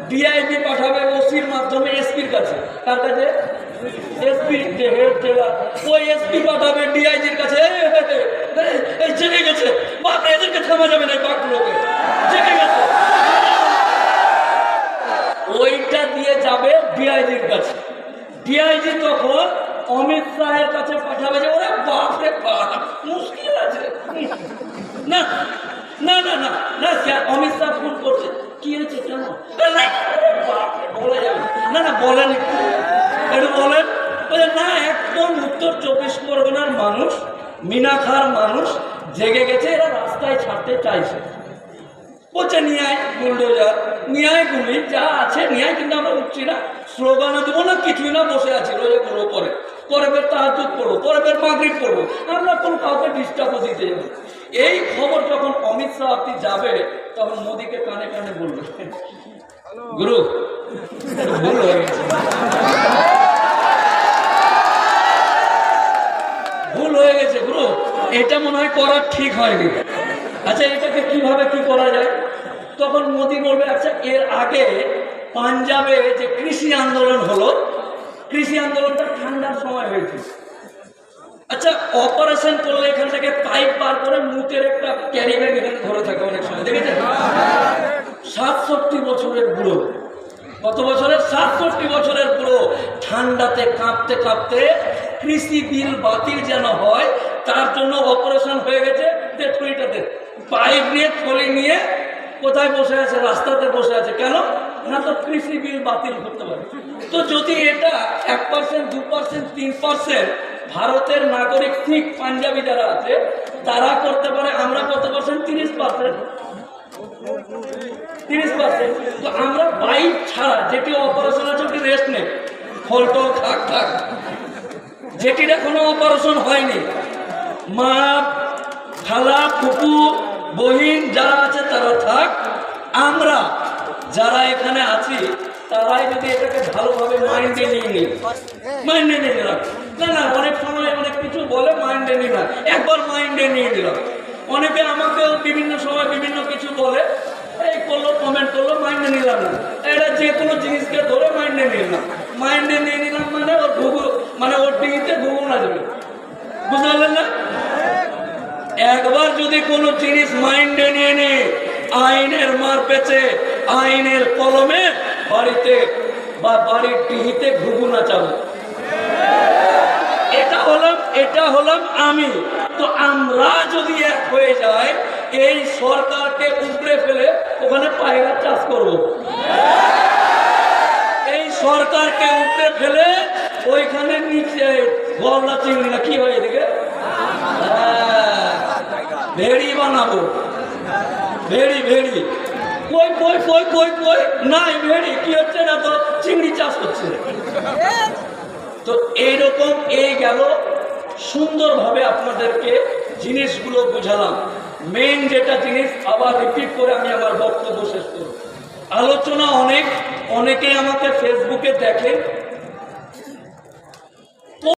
DIG পাঠাবে ওসির মাধ্যমে এসপির কাছে। কার কাছে? এসপি, ওই এসপি পাঠাবে ডিআইজির কাছে। এই জেগে গেছে, বাপরে এদেরকে থামা যাবে না, বাঘগুলোকে জেগে গেছে। ওইটা দিয়ে যাবে ডিআইজির কাছে। ডিআইজি তখন অমিত শাহের কাছে পাঠাবে যে ওরে বাপরে বাপ, মুশকিল আছে। না না না না না, অমিত শাহ ফোন করছে, কি হয়েছে, কেন বলা যাবে না? না বলেন, একটু বলেন। না, একদম উত্তর 24 পরগনার মানুষ, মিনাখার মানুষ জেগে গেছে, এরা রাস্তায় ছাড়তে চাইছে। বলছে নিয়ে আয় বুলডোজার, নিয়ে আয় গুলি, যা আছে নিয়ে আয়, কিন্তু আমরা উঠছি না, স্লোগানও দেবো না, কিছুই না, বসে আছি, রোজা করবো, পরে ফের তাহাজ্জুদ করবো, পরে ফের মাগরিব করবো, আমরা কোনো কাউকে ডিস্টার্বও দিতে যাবো। এই খবর যখন অমিত শাহ আপনি যাবে, তখন মোদীকে কানে কানে বলবে, গুরু ভুল হয়ে গেছে, ভুল হয়ে গেছে গুরু, এটা মনে হয় করা ঠিক হয়নি। আচ্ছা, এটাকে কিভাবে কি করা যায়? তখন মোদী বলবে, আচ্ছা এর আগে পাঞ্জাবে যে কৃষি আন্দোলন হলো, কৃষি আন্দোলনটা ঠান্ডার সময় হয়েছে। আচ্ছা, অপারেশন করলে এখান থেকে পাইপ পার করে মুখের একটা ক্যারি ব্যাগ এখানে ধরে থাকে অনেক সময়, দেখেছেন? 67 বছরের বুড়ো, কত বছরের? 67 বছরের বুড়ো ঠান্ডাতে কাঁপতে কাঁপতে কৃষি বিল বাতিল যেন হয় তার জন্য অপারেশন হয়ে গেছে। তেঁতুলিটাতে পাইপ নিয়ে থলি নিয়ে কোথায় বসে আছে? রাস্তাতে বসে আছে। কেন না? তো কৃষি বিল বাতিল করতে পারে। তো যদি এটা 1%, 2%, 3% ভারতের নাগরিক শিখ পাঞ্জাবি যারা আছে তারা করতে পারে, আমরা কত পার্সেন্ট? 30%। 30%। তো আমরা বাইক ছাড়া যেটি অপারেশন আছে ওটি রেস্ট নেই, ফল টল থাক থাক, যেটির এখনো অপারেশন হয়নি, মা খালা ফুপু বহিন যারা আছে তারা থাক, আমরা যারা এখানে আছি তারাই যদি এটাকে ভালোভাবে মাইন্ডে নিয়ে নিই, মাইন্ডে নিয়ে নিলাম। না না, অনেক সময় অনেক কিছু বলে মাইন্ডে নিই না, একবার মাইন্ডে নিয়ে নিলাম। অনেকে আমাকেও বিভিন্ন সময় বিভিন্ন কিছু বলে, এই করলো, কমেন্ট করলো, মাইন্ডে নিলাম না। এটা যে কোনো জিনিসকে ধরে মাইন্ডে নিয়ে নিলাম, মাইন্ডে নিয়ে নিলাম মানে ওর ঘুঘু, মানে ওর টিভিতে ঘুঘু নাচবে, বুঝতে পারলেন না? একবার যদি কোনো জিনিস মাইন্ডে নিয়ে নে, আইনের মার পেছে, আইনের কলমে বাড়িতে বা বাড়ির টিভিতে ঘুঘু নাচাবো। এটা হলাম আমি। তো আমরা যদি এক হয়ে যাই, এই সরকারকে উপড়ে ফেলে ওখানে পায়রা চাষ করব। এই সরকারকে উপড়ে ফেলে ওইখানে নিচে গলদা চিংড়ি না কি হয় এদিকে ভেড়ি বানাবো, ভেড়ি ভেড়ি, কই কই কই কই কই নাই ভেড়ি, কি হচ্ছে না? তো চিংড়ি চাষ হচ্ছে। তো এইরকম এই গেল, সুন্দরভাবে আপনাদেরকে জিনিসগুলো বুঝালাম। মেইন যেটা জিনিস আবার রিপিট করে আমি আমার বক্তব্য শেষ করব। আলোচনা অনেকে আমাকে ফেসবুকে দেখে,